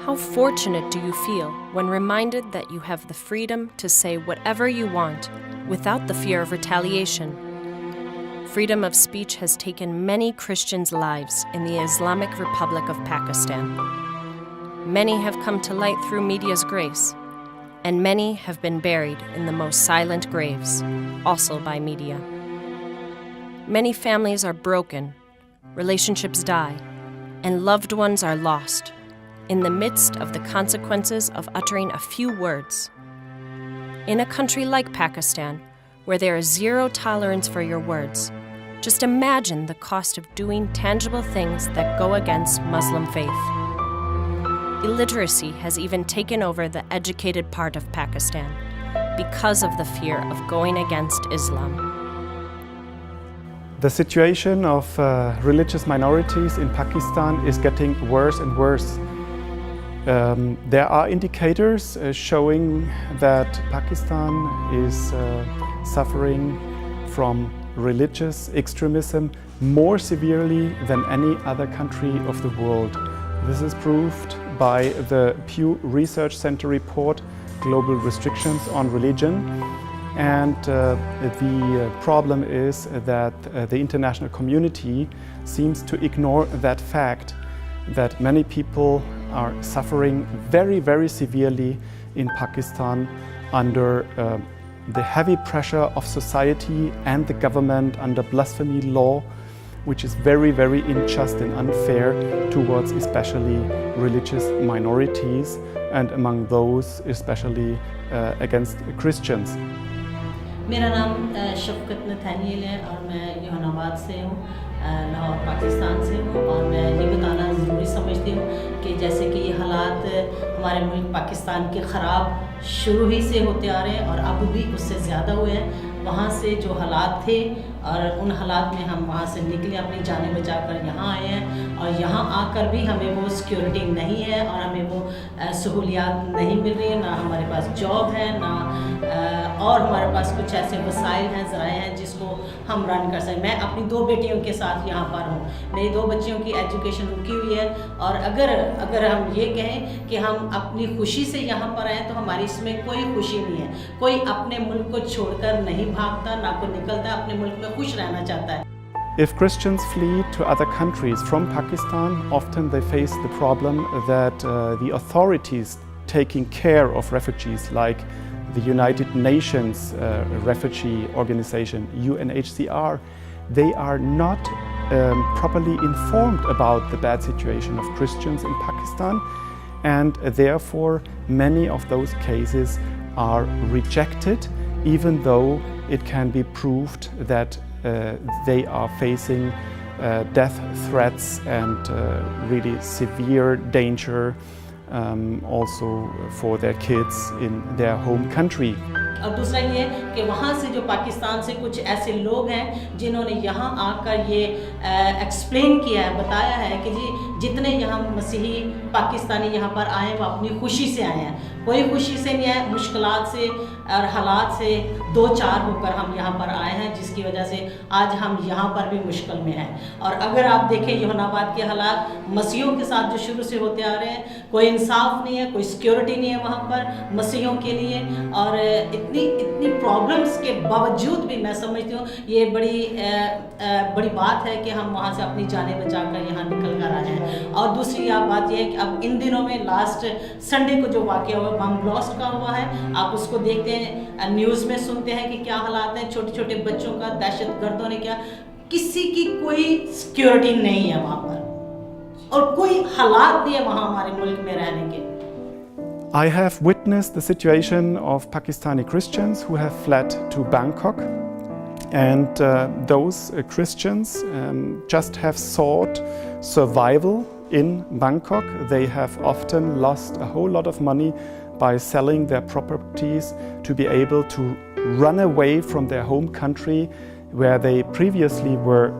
How fortunate do you feel when reminded that you have the freedom to say whatever you want without the fear of retaliation? Freedom of speech has taken many Christians' lives in the Islamic Republic of Pakistan. Many have come to light through media's grace, and many have been buried in the most silent graves, also by media. Many families are broken, relationships die, and loved ones are lost in the midst of the consequences of uttering a few words. In a country like Pakistan, where there is zero tolerance for your words, just imagine the cost of doing tangible things that go against Muslim faith. Illiteracy has even taken over the educated part of Pakistan because of the fear of going against Islam. The situation of religious minorities in Pakistan is getting worse and worse. There are indicators showing that Pakistan is suffering from religious extremism more severely than any other country of the world. This is proved by the Pew Research Center report, Global Restrictions on Religion. And the problem is that the international community seems to ignore that fact that many people are suffering very, very severely in Pakistan under the heavy pressure of society and the government under blasphemy law, which is very, very unjust and unfair towards especially religious minorities, and among those especially against Christians. मेरा नाम शफकत Nathaniel है और मैं जहानाबाद से हूँ, लाहौर पाकिस्तान से हूँ। और मैं ये बताना ज़रूरी समझती हूँ कि जैसे कि ये हालात हमारे मुल्क पाकिस्तान के ख़राब शुरू ही से होते आ रहे हैं और अब भी उससे ज़्यादा हुए हैं। वहाँ से जो हालात थे और उन हालात में हम वहाँ से निकले, अपनी जानें बचाकर यहाँ आए हैं। और यहाँ आकर भी हमें वो सिक्योरिटी नहीं है और हमें वो सहूलियात नहीं मिल रही है, ना हमारे पास जॉब है, ना और हमारे पास कुछ ऐसे वसाइल हैं, ज़राए हैं जिसको हम रन कर सकें। मैं अपनी 2 बेटियों के साथ यहाँ पर हूँ। मेरी 2 बच्चियों की एजुकेशन रुकी हुई है और अगर हम ये कहें कि हम अपनी खुशी से यहाँ पर आए तो हमारी इसमें कोई खुशी नहीं है। कोई अपने मुल्क को छोड़कर नहीं भागता, ना कोई निकलता, अपने मुल्क में खुश रहना चाहता है। If Christians flee to other countries from Pakistan, often they face the problem that the authorities taking care of refugees, like the United Nations Refugee Organization, UNHCR, they are not properly informed about the bad situation of Christians in Pakistan, and therefore many of those cases are rejected, even though it can be proved that they are facing death threats and really severe danger also for their kids in their home country. और दूसरा ये कि वहाँ से जो पाकिस्तान से कुछ ऐसे लोग हैं जिन्होंने यहाँ आकर ये एक्सप्लेन किया है, बताया है कि जी जितने यहाँ मसीही पाकिस्तानी यहाँ पर आए वो अपनी खुशी से आए हैं, कोई खुशी से नहीं आए, मुश्किलात से और हालात से 2-4 होकर हम यहाँ पर आए हैं, जिसकी वजह से आज हम यहाँ पर भी मुश्किल में हैं। और अगर आप देखें जहानाबाद के हालात मसीहों के साथ जो शुरू से होते आ रहे हैं, कोई इंसाफ नहीं है, कोई सिक्योरिटी नहीं है वहाँ पर मसीहों के लिए। और इतनी प्रॉब्लम्स के बावजूद भी मैं समझती हूँ ये बड़ी बात है कि हम वहाँ से अपनी जानें बचाकर यहाँ निकल कर आए हैं। और दूसरी बात ये है कि अब इन दिनों में लास्ट संडे को जो वाक़या हुआ बम ब्लास्ट का हुआ है, आप उसको देखते हैं, न्यूज़ में सुनते हैं कि क्या हालात हैं, छोटे छोटे बच्चों का, दहशतगर्दों ने क्या, किसी की कोई सिक्योरिटी नहीं है वहाँ पर और कोई हालात नहीं है वहाँ हमारे मुल्क में रहने के। I have witnessed the situation of Pakistani Christians who have fled to Bangkok, and those Christians just have sought survival in Bangkok. They have often lost a whole lot of money by selling their properties to be able to run away from their home country where they previously were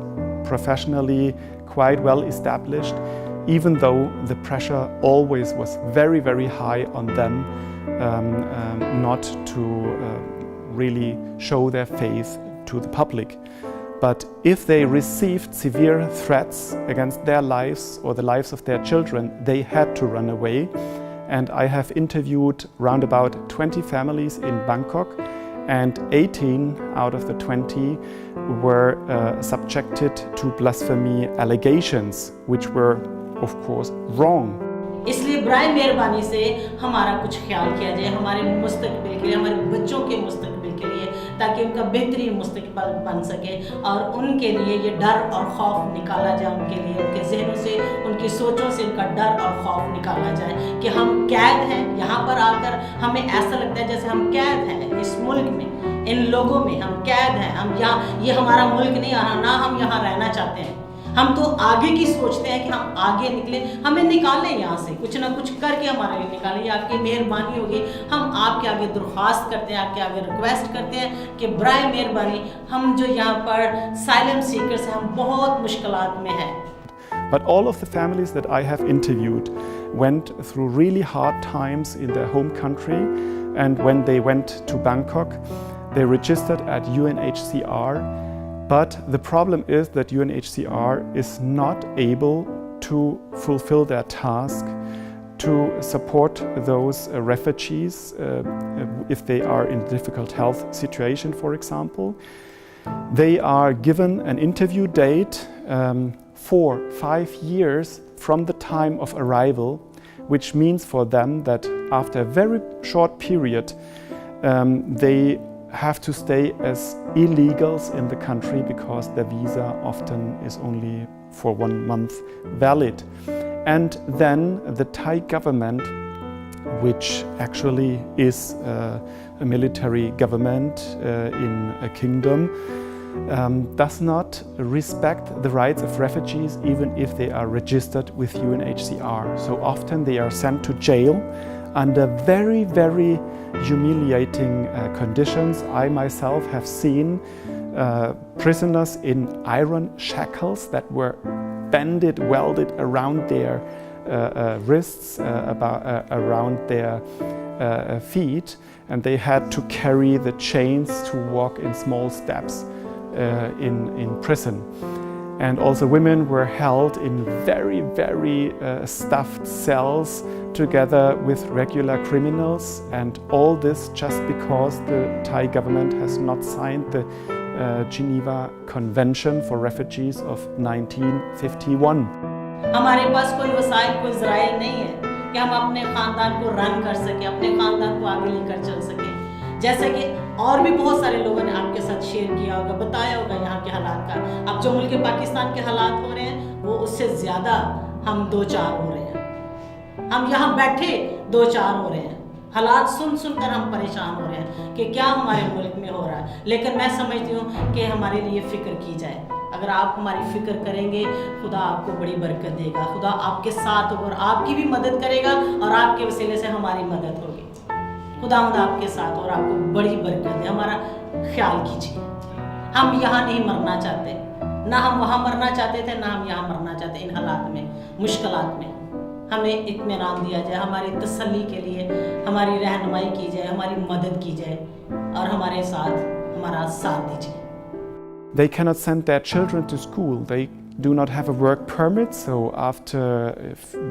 professionally quite well established, even though the pressure always was very, very high on them not to really show their faith to the public. But if they received severe threats against their lives or the lives of their children, they had to run away. And I have interviewed round about 20 families in Bangkok, and 18 out of the 20 were subjected to blasphemy allegations, which were, of course, wrong. इसलिए बराए मेहरबानी से हमारा कुछ ख्याल किया जाए हमारे मुस्तकबिल के लिए, हमारे बच्चों के मुस्तकबिल के लिए, ताकि उनका बेहतरीन मुस्तकबिल बन सके और उनके लिए ये डर और खौफ निकाला जाए, उनके लिए उनके जहनों से, उनकी सोचों से उनका डर और खौफ निकाला जाए कि हम कैद हैं। यहाँ पर आकर हमें ऐसा लगता है जैसे हम कैद हैं इस मुल्क में, इन लोगों में हम कैद हैं। हम यहाँ, ये हमारा मुल्क नहीं, ना हम यहाँ रहना चाहते हैं। हम तो आगे की सोचते हैं कि हम आगे निकले, हमें निकालें यहाँ से, कुछ ना कुछ करके हमारे लिए निकालें। ये आपकी मेहरबानी होगी। हम आपके आगे दरख्वास्त करते हैं, आपके आगे रिक्वेस्ट करते हैं कि बराए मेहरबानी, हम जो यहाँ पर साइलम सीकर्स हैं, हम बहुत मुश्किलात में हैं। But all of the families that I have interviewed went through really hard times in their home country, and when they went to Bangkok, they registered at UNHCR. But the problem is that UNHCR is not able to fulfill their task to support those refugees if they are in a difficult health situation, for example. They are given an interview date 4-5 years from the time of arrival, which means for them that after a very short period they have to stay as illegals in the country because their visa often is only for 1 month valid. And then the Thai government, which actually is a military government in a kingdom, does not respect the rights of refugees even if they are registered with UNHCR. So often they are sent to jail under very, very humiliating conditions. I myself have seen prisoners in iron shackles that were welded around their wrists, around their feet, and they had to carry the chains to walk in small steps in prison. And also women were held in very, very stuffed cells together with regular criminals, and all this just because the Thai government has not signed the Geneva Convention for Refugees of 1951. हमारे पास कोई वसाइल, कोई ज़राइल नहीं है कि हम अपने ख़ानदान को रन कर सकें, अपने ख़ानदान को आगे लेकर चल सकें। जैसे कि और भी बहुत सारे लोगों ने आपके साथ शेयर किया होगा, बताया होगा यहाँ के हालात का। अब जो मुल्क पाकिस्तान के हालात हो रहे हैं वो उससे ज़्यादा हम 2-4 हो रहे हैं। हम यहाँ बैठे 2-4 हो रहे हैं। हालात सुन कर हम परेशान हो रहे हैं कि क्या हमारे मुल्क में हो रहा है। लेकिन मैं समझती हूँ कि हमारे लिए फ़िक्र की जाए। अगर आप हमारी फ़िक्र करेंगे, खुदा आपको बड़ी बरकत देगा, खुदा आपके साथ होगा और आपकी भी मदद करेगा और आपके वसीले से हमारी मदद होगी। खुदावंद आपके साथ और आपको बड़ी बरकत दे। हमारा ख्याल कीजिए। हम यहाँ नहीं मरना चाहते, ना हम वहाँ मरना चाहते थे, ना हम यहाँ मरना चाहते। इन हालात में, मुश्किलात में हमें इत्मीनान दिया जाए, हमारी तसल्ली के लिए हमारी रहनुमाई की जाए, हमारी मदद की जाए और हमारे साथ हमारा साथ दीजिए। They cannot send their children to school. They do not have a work permit, so after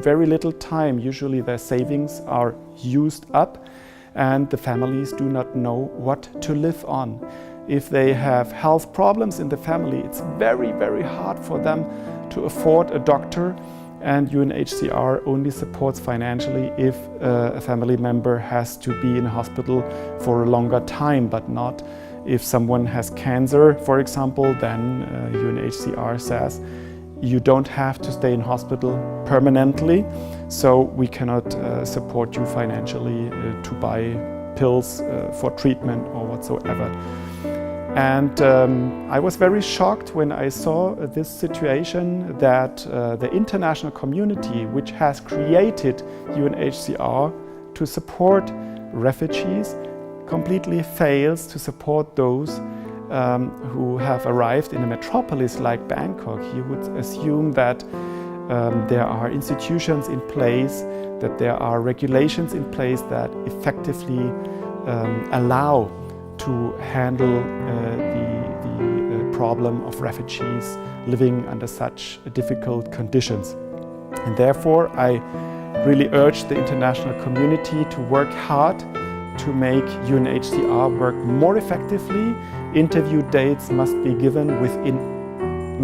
very little time, usually their savings are used up, and the families do not know what to live on. If they have health problems in the family, it's very, very hard for them to afford a doctor, and UNHCR only supports financially if a family member has to be in a hospital for a longer time, but not if someone has cancer, for example. Then UNHCR says you don't have to stay in hospital permanently, so we cannot support you financially to buy pills for treatment or whatsoever. And I was very shocked when I saw this situation that the international community, which has created UNHCR to support refugees, completely fails to support those who have arrived in a metropolis like Bangkok. You would assume that there are institutions in place, that there are regulations in place that effectively allow to handle the problem of refugees living under such difficult conditions. And therefore, I really urge the international community to work hard to make UNHCR work more effectively. Interview dates must be given within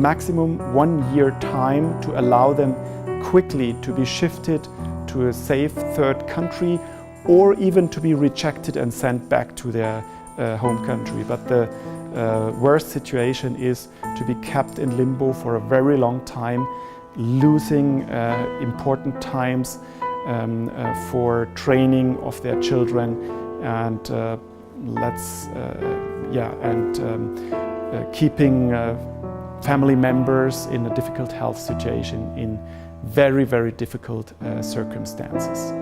maximum 1 year time to allow them quickly to be shifted to a safe third country, or even to be rejected and sent back to their home country. But the worst situation is to be kept in limbo for a very long time, losing important times for training of their children, and keeping family members in a difficult health situation in very, very difficult circumstances.